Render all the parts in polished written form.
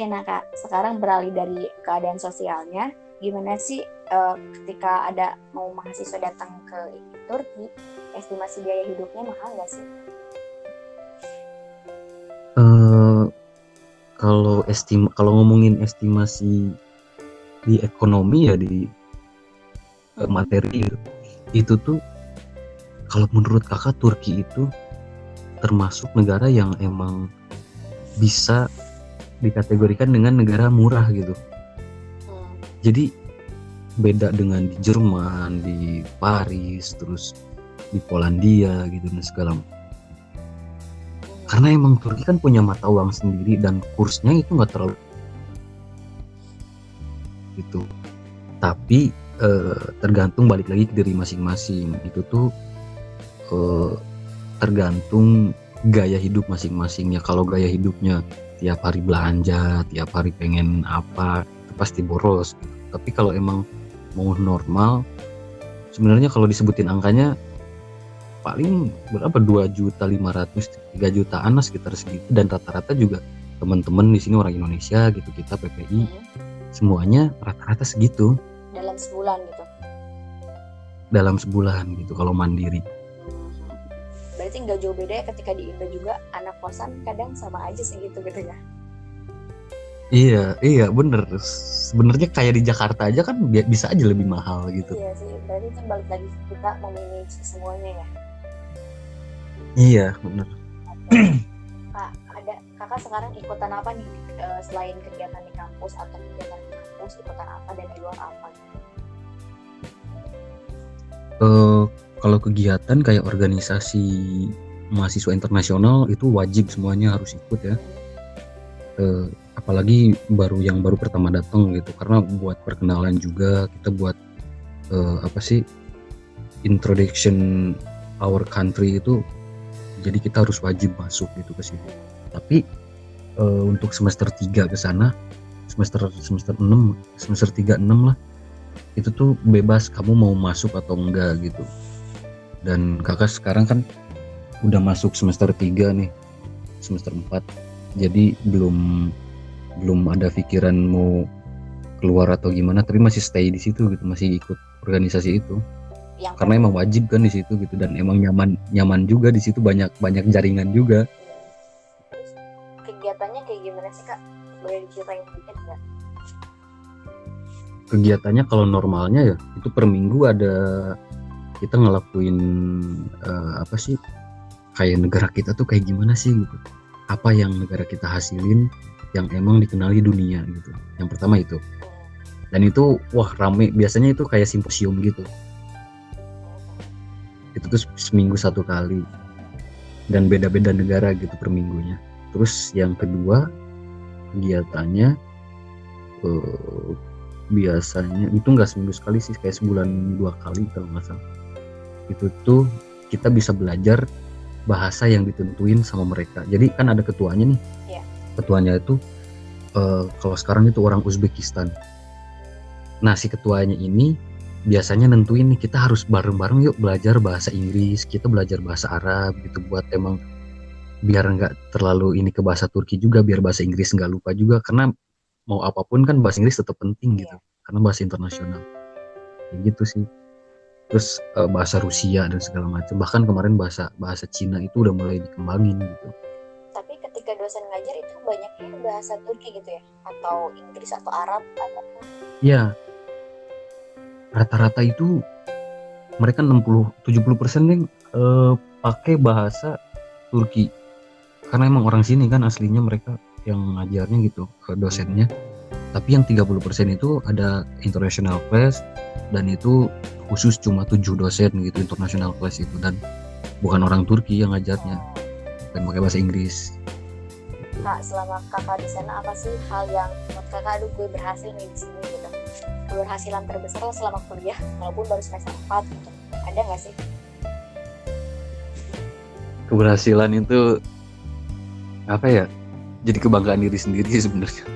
Oke, nah Kak, sekarang beralih dari keadaan sosialnya, gimana sih ketika ada mau mahasiswa datang ke Turki, estimasi biaya hidupnya mahal nggak sih? Eh, kalau ngomongin estimasi di ekonomi ya di Mm-mm. materi itu tuh kalau menurut kakak Turki itu termasuk negara yang emang bisa dikategorikan dengan negara murah gitu. Hmm. Jadi beda dengan di Jerman, di Paris, terus di Polandia gitu dan segala. Hmm. Karena emang Turki kan punya mata uang sendiri dan kursnya itu nggak terlalu gitu. Tapi tergantung balik lagi ke diri masing-masing. Itu tuh eh, tergantung gaya hidup masing-masingnya. Kalau gaya hidupnya tiap hari belanja, tiap hari pengen apa, itu pasti boros gitu. Tapi kalau emang mau normal, sebenarnya kalau disebutin angkanya paling berapa 2.500.000 3 jutaan lah sekitar segitu, dan rata-rata juga teman-teman di sini orang Indonesia gitu, kita PPI Hmm. semuanya rata-rata segitu Dalam sebulan gitu. dalam sebulan gitu kalau mandiri. Hmm. Berarti nggak jauh beda ya ketika di Indo juga anak kosan kadang sama aja sih gitu gitu ya. Iya, iya bener. Sebenarnya kayak di Jakarta aja kan bisa aja lebih mahal gitu. Iya sih, berarti itu balik lagi kita memanage semuanya ya. Iya, bener. Oke. Kak, kakak sekarang ikutan apa nih selain kegiatan di kampus atau kegiatan di kampus ikutan apa dan di luar apa? Eh, Kalau kegiatan kayak organisasi mahasiswa internasional itu wajib semuanya harus ikut ya. Eh, Apalagi baru pertama datang gitu, karena buat perkenalan juga kita buat apa sih, introduction our country itu, jadi kita harus wajib masuk gitu ke situ. Tapi untuk semester 3 ke sana, semester 6, semester 3 6 lah, itu tuh bebas kamu mau masuk atau enggak gitu. Dan kakak sekarang kan udah masuk semester 3 nih, semester 4. Jadi belum belum ada pikiran mau keluar atau gimana, tapi masih stay di situ gitu, masih ikut organisasi itu. Yang Karena penting emang wajib kan di situ gitu, dan emang nyaman nyaman juga di situ, banyak banyak jaringan juga. terus kegiatannya kayak gimana sih Kak? Boleh diceritain dikit nggak? Kegiatannya kalau normalnya ya itu per minggu ada, kita ngelakuin apa sih, kayak negara kita tuh kayak gimana sih gitu, apa yang negara kita hasilin yang emang dikenali dunia gitu. Yang pertama itu, dan itu wah rame, biasanya itu kayak simposium gitu, itu tuh seminggu satu kali dan beda-beda negara gitu per minggunya. Terus yang kedua kegiatannya eh, biasanya itu nggak seminggu sekali sih, kayak sebulan 2 kali kalau nggak salah. Itu tuh kita bisa belajar bahasa yang ditentuin sama mereka. Jadi kan ada ketuanya nih. Iya. Ketuanya itu kalau sekarang itu orang Uzbekistan. Nah si ketuanya ini biasanya nentuin nih, kita harus bareng-bareng yuk belajar bahasa Inggris, kita belajar bahasa Arab gitu, buat emang biar nggak terlalu ini ke bahasa Turki juga, biar bahasa Inggris nggak lupa juga, karena mau apapun kan bahasa Inggris tetap penting gitu, Iya. karena bahasa internasional kayak gitu sih. Terus bahasa Rusia dan segala macam, bahkan kemarin bahasa bahasa Cina itu udah mulai dikembangin gitu. Tapi ketika dosen ngajar itu banyaknya bahasa Turki gitu ya? Atau Inggris atau Arab atau Ya rata-rata itu mereka 60-70% nih pakai bahasa Turki, karena emang orang sini kan aslinya mereka yang ngajarnya gitu ke dosennya. Tapi yang 30% itu ada international class, dan itu khusus cuma 7 dosen gitu international class itu, dan bukan orang Turki yang ngajarnya, dan pakai bahasa Inggris. Kak, selama kakak di sana apa sih hal yang menurut kakak, aduh gue berhasil nih di sini gitu? Keberhasilan terbesar selama kuliah, walaupun baru semester 4 gitu. Ada nggak sih? Keberhasilan itu apa ya, jadi kebanggaan diri sendiri sebenarnya.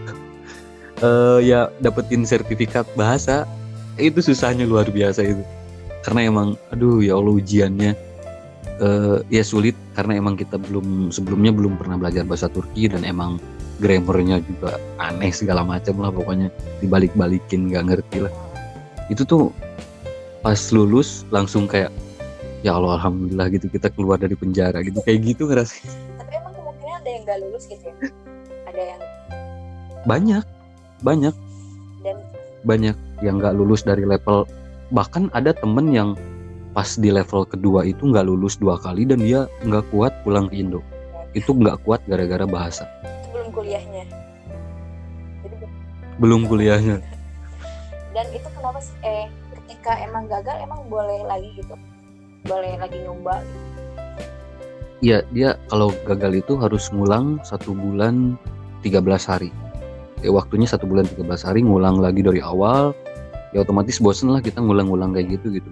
Ya dapetin sertifikat bahasa itu susahnya luar biasa itu, karena emang aduh ya Allah ujiannya ya sulit, karena emang kita sebelumnya belum pernah belajar bahasa Turki, dan emang grammarnya juga aneh segala macam lah, pokoknya dibalik-balikin nggak ngerti lah. Itu tuh pas lulus langsung kayak ya Allah alhamdulillah gitu, kita keluar dari penjara gitu, kayak gitu ngerasa. Tapi emang kemungkinan ada yang gak lulus gitu ya? Ada yang banyak dan banyak yang nggak lulus dari level, bahkan ada temen yang pas di level kedua itu nggak lulus 2 kali dan dia nggak kuat pulang ke Indo. Itu nggak kuat gara-gara bahasa. itu belum kuliahnya. Jadi, Belum kuliahnya. dan itu kenapa sih ketika emang gagal emang boleh lagi gitu? Boleh lagi nyoba gitu. Iya, dia kalau gagal itu harus ngulang 1 bulan 13 hari. Ya, waktunya 1 bulan 13 hari ngulang lagi dari awal. Ya otomatis bosen lah kita ngulang-ngulang kayak gitu.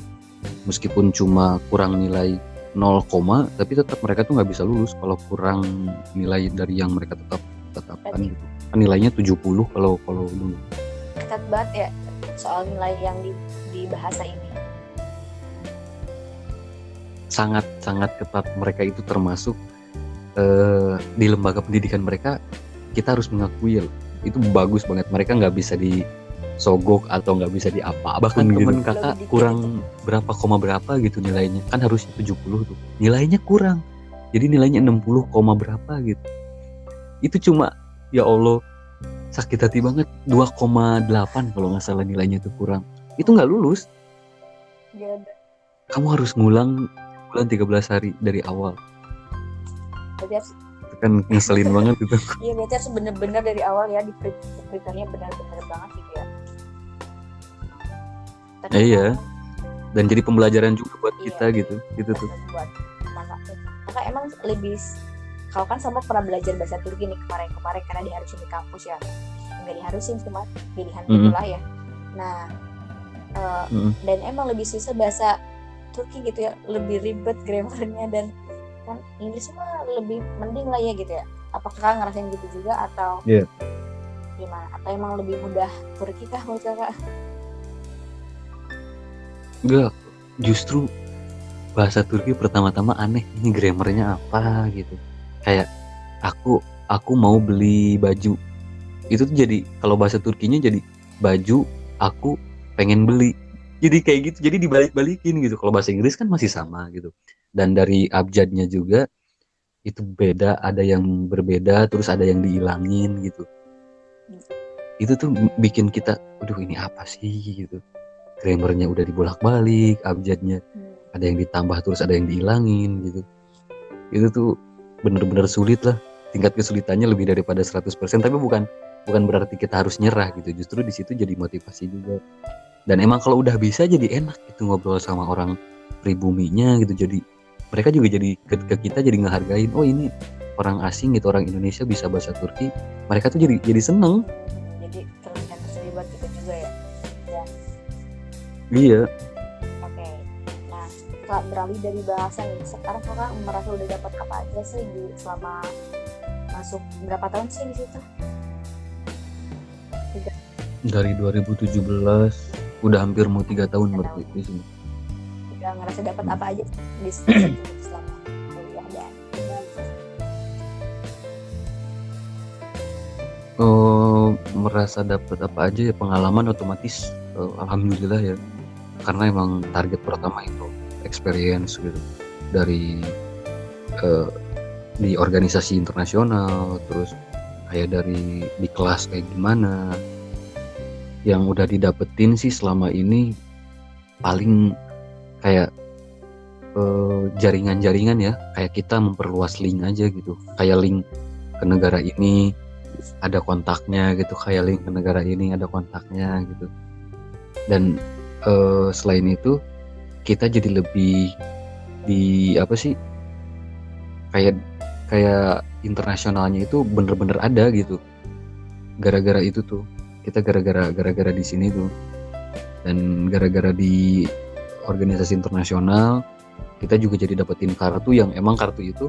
Meskipun cuma kurang nilai 0, tapi tetap mereka tuh nggak bisa lulus kalau kurang nilai dari yang mereka tetapkan gitu. Kan nilainya 70 kalau dulu. Ketat banget ya soal nilai yang di bahasa ini. Sangat ketat. Mereka itu termasuk di lembaga pendidikan mereka, kita harus mengakui itu bagus banget. Mereka nggak bisa disogok atau nggak bisa diapa. Bahkan temen kakak kurang berapa koma berapa gitu nilainya, kan harusnya 70 tuh, nilainya kurang, jadi nilainya 60 koma berapa gitu. Itu cuma ya Allah sakit hati banget, 2,8 kalau nggak salah nilainya itu kurang. Itu nggak lulus. Ya, Kamu harus ngulang bulan 13 hari dari awal. berarti harus, Itu kan ngeselin banget gitu. iya berarti harus bener-bener dari awal ya diperintahnya benar-benar banget gitu ya. Tapi Iya. Dan jadi pembelajaran juga buat Iya. kita gitu tuh. buat maka emang lebih kalau kan sama pernah belajar bahasa Turki nih kemarin karena diharusin di kampus ya, nggak diharusin cuma pilihan itulah ya. Nah dan emang lebih susah bahasa Turki gitu ya, lebih ribet grammarnya, dan kan Inggris mah lebih mending lah ya gitu ya. Apakah ngerasain gitu juga atau gimana? Atau emang lebih mudah Turki kah menurut kakak? Enggak, justru bahasa Turki pertama-tama aneh, ini grammarnya apa gitu. Kayak aku mau beli baju, itu tuh jadi kalau bahasa Turkinya jadi baju aku pengen beli, jadi kayak gitu, jadi dibalik-balikin gitu. Kalau bahasa Inggris kan masih sama gitu, dan dari abjadnya juga itu beda, ada yang berbeda, terus ada yang dihilangin gitu. Itu tuh bikin kita, aduh ini apa sih gitu. Grammarnya udah dibolak-balik, abjadnya ada yang ditambah terus ada yang dihilangin gitu. Itu tuh bener-bener sulit lah. Tingkat kesulitannya lebih daripada 100%, tapi bukan berarti kita harus nyerah gitu. Justru di situ jadi motivasi juga. Dan emang kalau udah bisa jadi enak gitu ngobrol sama orang pribuminya gitu. Jadi mereka juga jadi ke kita jadi ngehargain, oh ini orang asing gitu, orang Indonesia bisa bahasa Turki. Mereka tuh jadi seneng. Jadi kelebihan tersendiri buat kita juga ya. Iya. Oke. Nah, setelah beralih dari bahasa nih, sekarang kakak merasa udah dapat apa aja sih selama masuk berapa tahun sih di situ? Dari 2017 udah hampir mau 3 tahun berarti di sini. Udah ngerasa dapat apa aja di situ selama kuliah dan merasa dapat apa aja ya, pengalaman otomatis alhamdulillah ya, karena emang target pertama itu experience gitu, dari di organisasi internasional, terus kayak dari di kelas kayak gimana. Yang udah didapetin sih selama ini paling kayak jaringan-jaringan ya, kayak kita memperluas link aja gitu, kayak link ke negara ini ada kontaknya gitu, kayak link ke negara ini ada kontaknya gitu. Dan selain itu kita jadi lebih di apa sih, kayak internasionalnya itu bener-bener ada gitu, gara-gara itu tuh kita gara-gara di sini tuh, dan gara-gara di organisasi internasional kita juga jadi dapetin kartu yang emang kartu itu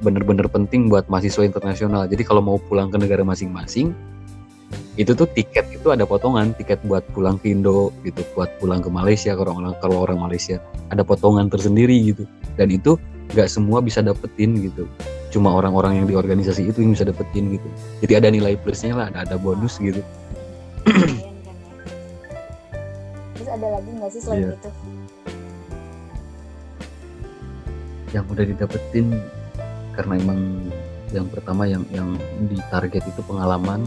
bener-bener penting buat mahasiswa internasional. Jadi kalau mau pulang ke negara masing-masing itu tuh tiket itu ada potongan, tiket buat pulang ke Indo gitu, buat pulang ke Malaysia kalau orang Malaysia ada potongan tersendiri gitu, dan itu nggak semua bisa dapetin gitu, cuma orang-orang yang di organisasi itu yang bisa dapetin gitu. Jadi ada nilai plusnya lah, ada bonus gitu. Lumayan kan ya. Terus ada lagi nggak sih selain Iya. itu? Yang udah didapetin karena emang yang pertama yang di target itu pengalaman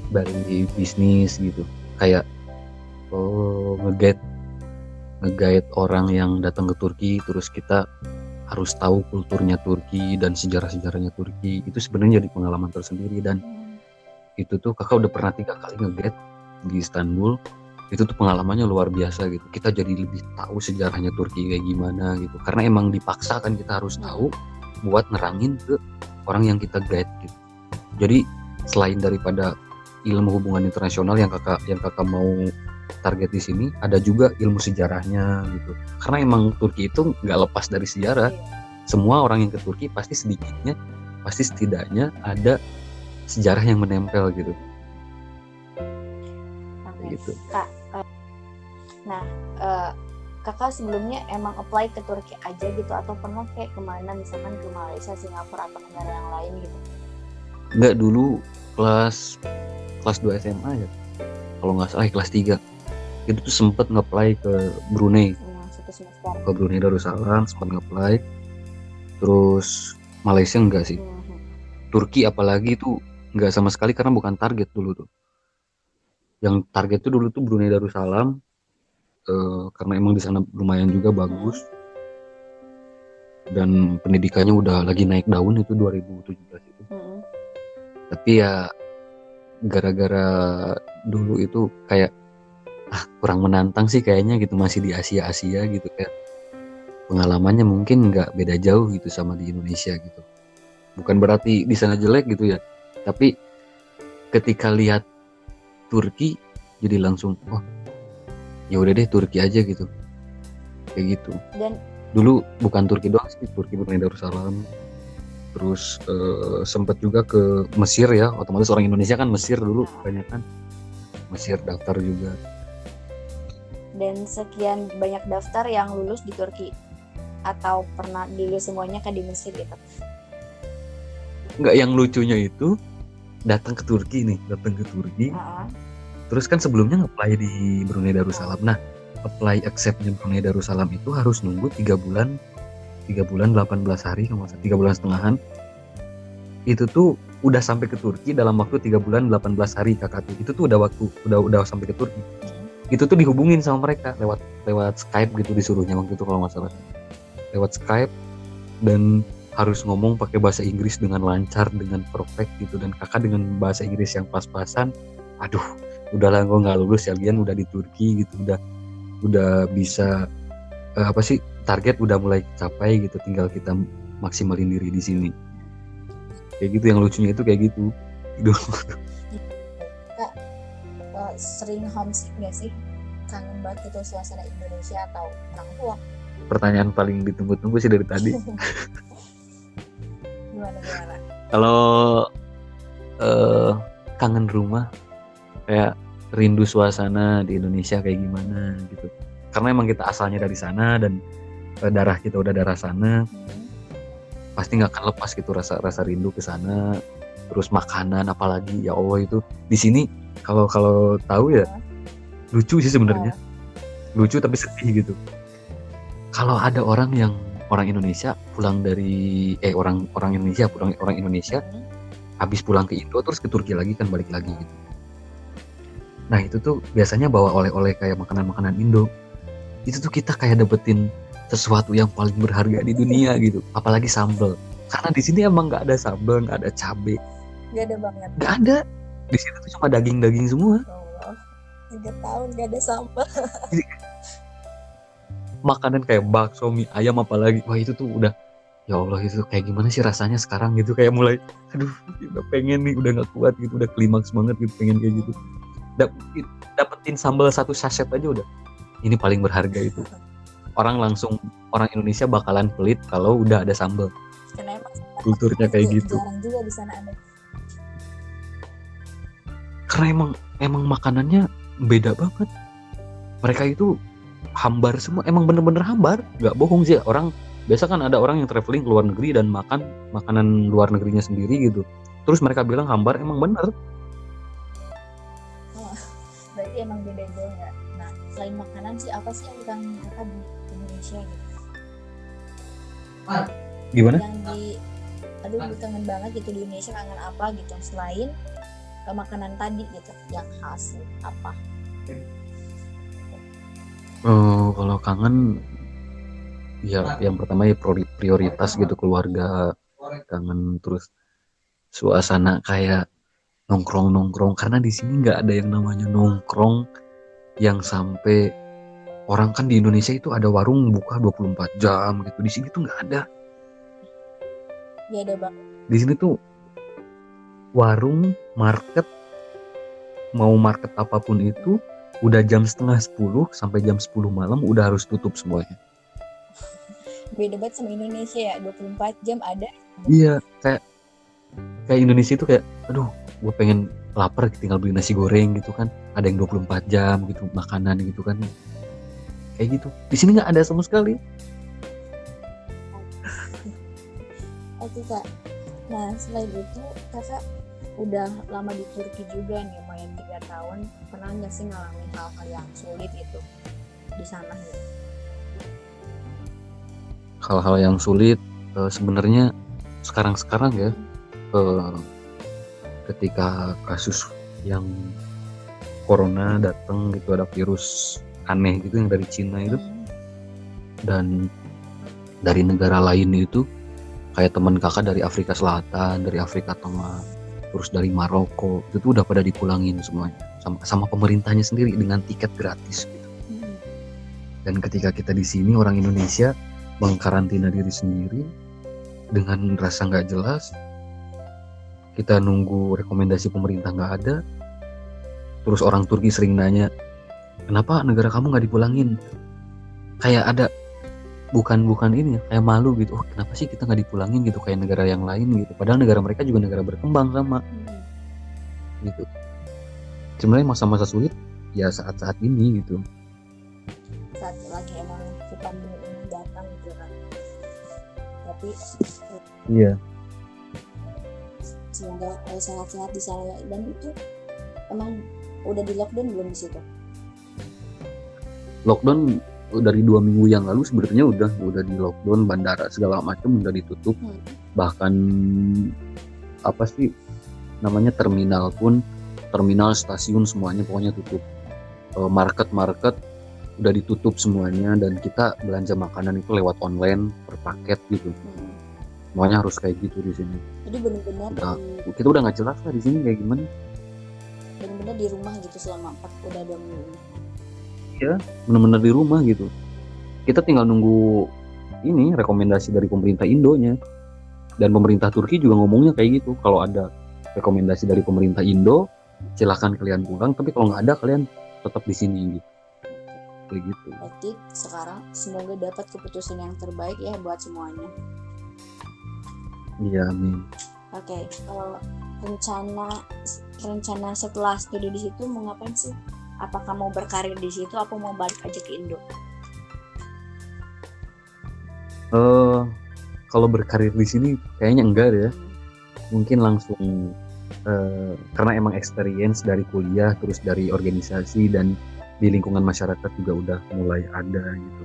dari bisnis gitu, kayak nge-guide orang yang datang ke Turki, terus kita harus tahu kulturnya Turki dan sejarah-sejarahnya Turki. Itu sebenarnya jadi pengalaman tersendiri, dan itu tuh kakak udah pernah 3 kali nge-guide di Istanbul. Itu tuh pengalamannya luar biasa gitu, kita jadi lebih tahu sejarahnya Turki kayak gimana gitu, karena emang dipaksa kan kita harus tahu buat nerangin ke orang yang kita guide gitu. Jadi selain daripada ilmu hubungan internasional yang kakak mau target di sini, ada juga ilmu sejarahnya gitu, karena emang Turki itu nggak lepas dari sejarah. Semua orang yang ke Turki pasti setidaknya ada sejarah yang menempel gitu. Gitu. Kak, kakak sebelumnya emang apply ke Turki aja gitu, atau pernah kayak kemana, misalkan ke Malaysia, Singapura, atau negara yang lain gitu? Enggak, dulu kelas 2 SMA ya, kalau nggak salah kelas 3 itu tuh sempet nge-apply ke Brunei, ke Brunei Darussalam sempat nge-apply. Terus Malaysia enggak sih. Turki apalagi tuh enggak sama sekali, karena bukan target dulu tuh. Yang target tuh dulu tuh Brunei Darussalam, karena emang di sana lumayan juga bagus dan pendidikannya udah lagi naik daun itu 2017 itu. Tapi ya gara-gara dulu itu kayak kurang menantang sih kayaknya gitu, masih di Asia gitu, kayak pengalamannya mungkin nggak beda jauh gitu sama di Indonesia gitu. Bukan berarti di sana jelek gitu ya, tapi ketika lihat Turki jadi langsung ya udah deh Turki aja gitu, kayak gitu. Dan dulu bukan Turki doang sih, Turki, Brunei Darussalam, terus sempat juga ke Mesir ya, otomatis orang Indonesia kan Mesir dulu banyak kan, Mesir daftar juga. Dan sekian banyak daftar yang lulus di Turki, atau pernah dulu semuanya kayak di Mesir gitu? Enggak, yang lucunya itu datang ke Turki, terus kan sebelumnya nge-apply di Brunei Darussalam. Nah, apply acceptnya Brunei Darussalam itu harus nunggu 3 bulan 18 hari, kalau 3 bulan setengahan. Itu tuh udah sampai ke Turki dalam waktu 3 bulan 18 hari kakak tuh. Itu tuh udah sampai ke Turki. Itu tuh dihubungin sama mereka lewat Skype gitu, disuruhnya waktu itu kalau nggak salah. Lewat Skype, dan harus ngomong pakai bahasa Inggris dengan lancar, dengan perfect gitu, dan kakak dengan bahasa Inggris yang pas-pasan. Aduh, udahlah gue nggak lulus ya, Lian udah di Turki gitu, udah bisa target udah mulai capai gitu, tinggal kita maksimalin diri di sini. Kayak gitu, yang lucunya itu kayak gitu. Kak, sering homesick gak sih? Kangen banget gitu suasana Indonesia atau orang tua? Pertanyaan paling ditunggu-tunggu sih dari tadi. Gimana? Kalau kangen rumah, kayak rindu suasana di Indonesia kayak gimana gitu. Karena emang kita asalnya dari sana, dan darah kita udah darah sana, pasti nggak akan lepas gitu rasa rindu ke sana. Terus makanan apalagi, ya Allah, itu di sini kalau tahu ya lucu sih sebenarnya, lucu tapi sedih gitu. Kalau ada orang Indonesia pulang dari orang Indonesia habis pulang ke Indo terus ke Turki lagi kan, balik lagi gitu. Nah itu tuh biasanya bawa oleh-oleh kayak makanan Indo. Itu tuh kita kayak dapetin sesuatu yang paling berharga di dunia gitu. Apalagi sambal. Karena di sini emang nggak ada sambal, nggak ada cabai. Nggak ada banget. Nggak ada. Di sini tuh cuma daging semua. Allah, 3 tahun nggak ada sambal. Makanan kayak bakso, mie ayam apalagi. Wah itu tuh udah, ya Allah, itu kayak gimana sih rasanya sekarang gitu. Kayak mulai, aduh udah pengen nih, udah gak kuat gitu, udah klimaks banget gitu, pengen kayak gitu. Dapetin sambal 1 sachet aja udah, ini paling berharga itu. Orang Indonesia bakalan pelit kalau udah ada sambal. Karena kulturnya kayak gitu. Jarang juga di sana ada. Karena emang makanannya beda banget. Mereka itu hambar semua, emang bener-bener hambar, nggak bohong sih. Orang Biasa kan ada orang yang traveling ke luar negeri dan makan makanan luar negerinya sendiri gitu. Terus mereka bilang hambar, emang bener. Oh, berarti emang beda jauh ya. Nah, selain makanan sih apa sih yang kangen kakak di Indonesia gitu? Gimana? Yang aduh kangen banget gitu di Indonesia, kangen apa gitu selain makanan tadi gitu, yang khas apa? Kalau kangen ya yang pertama ya prioritas gitu, keluarga. Kangen, terus suasana kayak nongkrong karena di sini nggak ada yang namanya nongkrong yang sampai orang kan di Indonesia itu ada warung buka 24 jam gitu. Di sini tuh nggak ada. Ya ada banget. Di sini tuh warung, market, mau market apapun itu udah jam 9:30 sampai jam 10 malam udah harus tutup semuanya. Beda banget sama Indonesia ya, 24 jam ada. Iya, kayak Indonesia itu kayak aduh, gue pengen lapar tinggal beli nasi goreng gitu kan, ada yang 24 jam gitu makanan gitu kan, kayak gitu. Di sini nggak ada sama sekali. Oke kak, nah selain itu kakak udah lama di Turki juga nih, lumayan 3 tahun. Pernah nggak sih ngalamin hal-hal yang sulit itu di sana gitu? Hal-hal yang sulit sebenarnya sekarang ya, ketika kasus yang corona datang gitu, ada virus aneh gitu yang dari Cina itu, dan dari negara lain itu kayak teman kakak dari Afrika Selatan, dari Afrika Tengah, terus dari Maroko, itu tuh udah pada dipulangin semuanya sama pemerintahnya sendiri dengan tiket gratis gitu. Dan ketika kita di sini orang Indonesia mengkarantina diri sendiri dengan rasa nggak jelas, kita nunggu rekomendasi pemerintah nggak ada. Terus orang Turki sering nanya, kenapa negara kamu nggak dipulangin? Kayak ada bukan ini, kayak malu gitu. Oh, kenapa sih kita nggak dipulangin gitu kayak negara yang lain gitu? Padahal negara mereka juga negara berkembang sama gitu. Sebenarnya masa-masa sulit ya saat-saat ini gitu. Saat lagi emang si pandemi ini datang gitu kan. Tapi Iya. semoga sehat-sehat di sana. Dan itu emang udah di lockdown belum di situ? Lockdown dari 2 minggu yang lalu sebenarnya udah di lockdown, bandara segala macam udah ditutup. Bahkan apa sih namanya, terminal, stasiun semuanya pokoknya tutup. Market udah ditutup semuanya, dan kita belanja makanan itu lewat online per paket gitu. Semuanya harus kayak gitu di sini. Jadi benar-benar kita udah nggak jelas lah di sini kayak gimana. Benar-benar di rumah gitu selama udah 2 minggu. Iya, benar-benar di rumah gitu. Kita tinggal nunggu ini rekomendasi dari pemerintah Indonya. Dan pemerintah Turki juga ngomongnya kayak gitu. Kalau ada rekomendasi dari pemerintah Indo, silakan kalian pulang. Tapi kalau nggak ada, kalian tetap di sini gitu. Kayak gitu. Berarti sekarang semoga dapat keputusan yang terbaik ya buat semuanya. Iya, amin. Oke, rencana setelah studi di situ mau ngapain sih? Apakah mau berkarir di situ atau mau balik aja ke Indo? Kalau berkarir di sini kayaknya enggak ya. Mungkin langsung karena emang experience dari kuliah, terus dari organisasi dan di lingkungan masyarakat juga udah mulai ada gitu.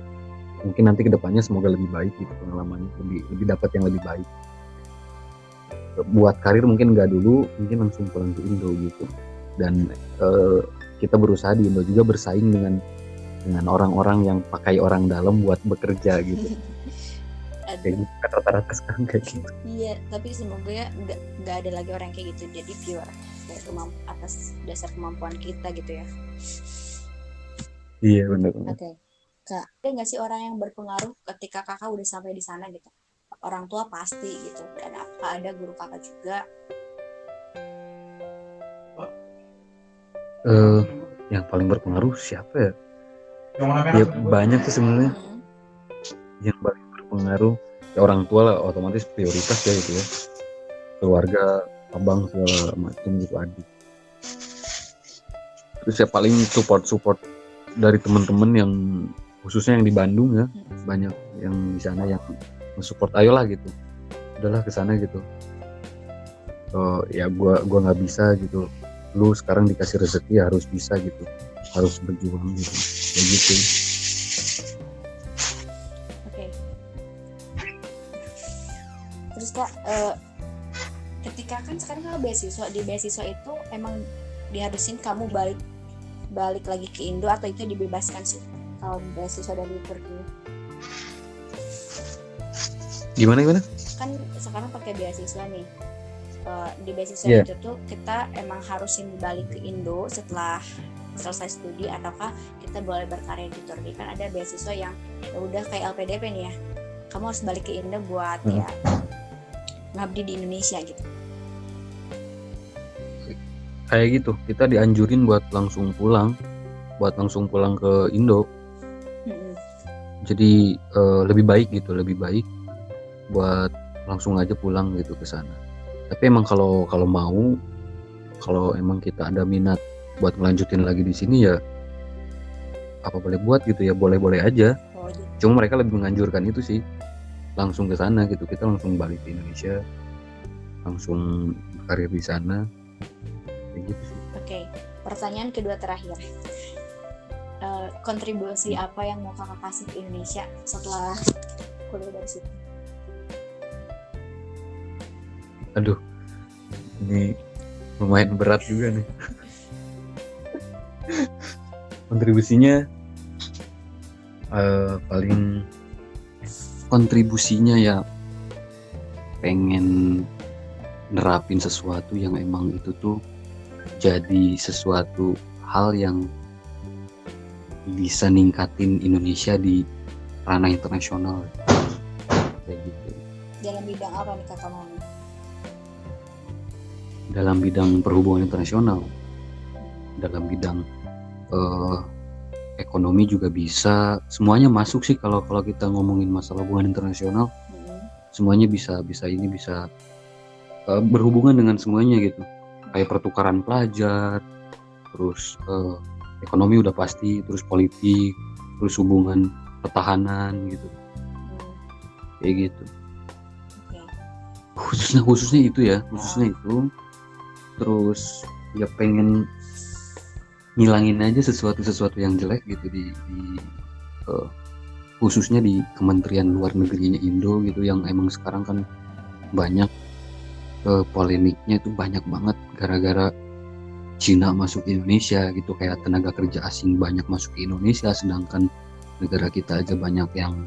Mungkin nanti kedepannya semoga lebih baik gitu pengalamannya, lebih dapat yang lebih baik. Buat karir mungkin enggak dulu, mungkin langsung pulang ke Indo gitu. Dan kita berusaha di Indo juga bersaing dengan orang-orang yang pakai orang dalam buat bekerja gitu. Kayak gitu, rata-rata sekarang kayak gitu. Iya, tapi semoga ya nggak ada lagi orang kayak gitu. Jadi pure kayak atas dasar kemampuan kita gitu ya. Iya, benar. Oke. Kak, ada nggak sih orang yang berpengaruh ketika kakak udah sampai di sana gitu? Orang tua pasti gitu. Dan apa ada guru kakak juga? Yang paling berpengaruh siapa ya? Ya banyak sih sebenarnya. Yang paling berpengaruh ya orang tua lah, otomatis prioritas ya gitu ya. Keluarga, abang segala macam gitu, adik. Terus ya paling support dari teman-teman yang khususnya yang di Bandung ya, banyak yang di sana yang mensupport, ayolah gitu, udahlah ke sana gitu. Ya gua nggak bisa gitu, lu sekarang dikasih rezeki harus bisa gitu, harus berjuang gitu, kayak gitu. Oke. Terus Kak, ketika kan sekarang kalau beasiswa, di beasiswa itu emang diharusin kamu balik lagi ke Indo atau itu dibebaskan sih kalau beasiswa dari Turki? Gimana? Kan sekarang pakai beasiswa nih. Di beasiswa itu tuh kita emang harusin balik ke Indo setelah selesai studi, ataukah kita boleh berkarya di Turki? Kan ada beasiswa yang ya udah kayak LPDP nih ya, kamu harus balik ke Indo buat ya ngabdi di Indonesia gitu. Kayak gitu, kita dianjurin buat langsung pulang ke Indo. Jadi lebih baik buat langsung aja pulang gitu ke sana. Tapi emang kalau emang kita ada minat buat ngelanjutin lagi di sini ya apa boleh buat gitu ya, boleh aja. Cuma mereka lebih menganjurkan itu sih, langsung ke sana gitu. Kita langsung balik ke Indonesia, langsung karir di sana, kayak gitu sih. Oke, pertanyaan kedua terakhir. Kontribusi apa yang mau kakak kasih ke Indonesia setelah kuliah dari situ? Aduh, ini lumayan berat juga nih. Kontribusinya kontribusinya ya pengen nerapin sesuatu yang emang itu tuh jadi sesuatu hal yang bisa ningkatin Indonesia di ranah internasional kayak gitu. Dalam bidang apa nih kakak mau? Dalam bidang perhubungan internasional, dalam bidang ekonomi juga bisa, semuanya masuk sih kalau kita ngomongin masalah hubungan internasional. Semuanya bisa berhubungan dengan semuanya gitu, kayak pertukaran pelajar, terus ekonomi udah pasti, terus politik, terus hubungan pertahanan gitu, kayak gitu. Khususnya itu ya, itu. Terus ya pengen ngilangin aja sesuatu yang jelek gitu di khususnya di Kementerian Luar Negerinya Indo gitu, yang emang sekarang kan banyak polemiknya itu banyak banget gara-gara Cina masuk ke Indonesia gitu, kayak tenaga kerja asing banyak masuk ke Indonesia, sedangkan negara kita aja banyak yang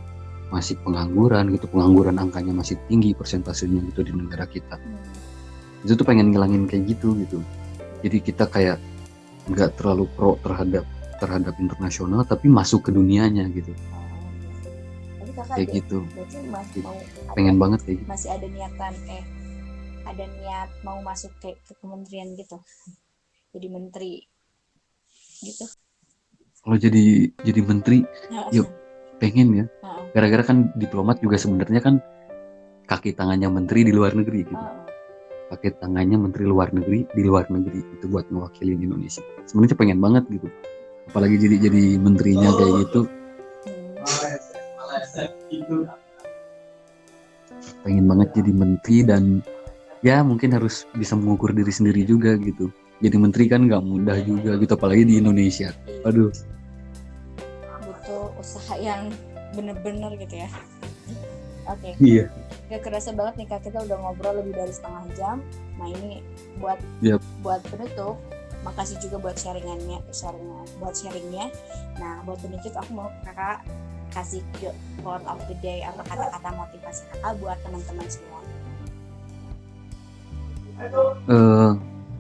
masih pengangguran gitu, pengangguran angkanya masih tinggi persentasenya gitu di negara kita. Itu tuh pengen ngilangin kayak gitu. Jadi kita kayak nggak terlalu pro terhadap internasional, tapi masuk ke dunianya gitu. Kayak gitu. Pengen banget kayak gitu. Masih ada niat mau masuk ke kementerian gitu, jadi menteri gitu. Kalau jadi menteri, yuk pengen ya. Gara-gara kan diplomat juga sebenarnya kan kaki tangannya menteri di luar negeri gitu. Kaki tangannya menteri luar negeri di luar negeri itu buat mewakili Indonesia. Sebenarnya pengen banget gitu, apalagi jadi menterinya kayak gitu. Pengen banget jadi menteri, dan ya mungkin harus bisa mengukur diri sendiri juga gitu. Jadi menteri kan nggak mudah juga gitu, apalagi di Indonesia. Aduh, butuh usaha yang bener-bener gitu ya. Oke. Iya. Gak kerasa banget nih Kak, kita udah ngobrol lebih dari setengah jam. Nah ini buat penutup, makasih juga buat sharingnya. Nah buat penutup aku mau Kakak kasih quote of the day atau kata-kata motivasi Kakak buat teman-teman semua.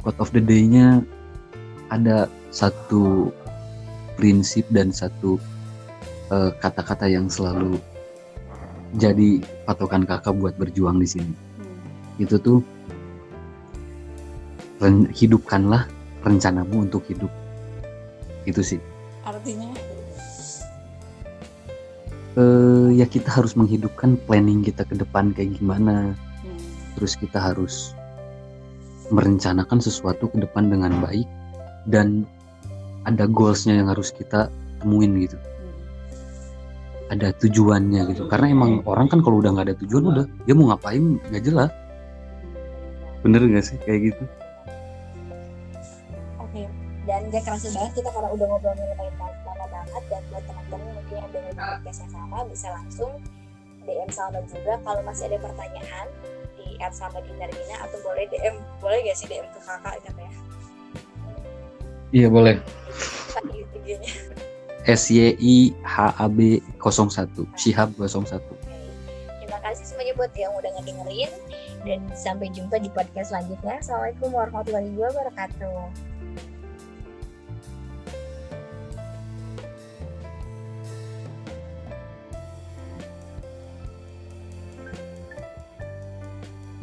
Quote of the day-nya ada satu prinsip dan satu kata-kata yang selalu jadi patokan Kakak buat berjuang di sini. Itu tuh hidupkanlah rencanamu untuk hidup. Itu sih. Artinya? Ya kita harus menghidupkan planning kita ke depan kayak gimana. Terus kita harus merencanakan sesuatu ke depan dengan baik, dan ada goals-nya yang harus kita temuin gitu. ada tujuannya gitu. Karena emang orang kan kalau udah nggak ada tujuan udah dia mau ngapain nggak jelas. Bener nggak sih kayak gitu? Oke, dan gak kerasa banget kita karena udah ngobrol mengenai lama banget. Dan buat teman-teman mungkin yang dengerin podcast yang sama bisa langsung DM Salma juga kalau masih ada pertanyaan di @salmadinarina, atau boleh boleh gak sih DM ke kakak katanya? Iya boleh. IG-nya SYIHAB 01 Syihab 01. Terima kasih semuanya buat yang udah ngedengerin, dan sampai jumpa di podcast selanjutnya. Assalamualaikum warahmatullahi wabarakatuh.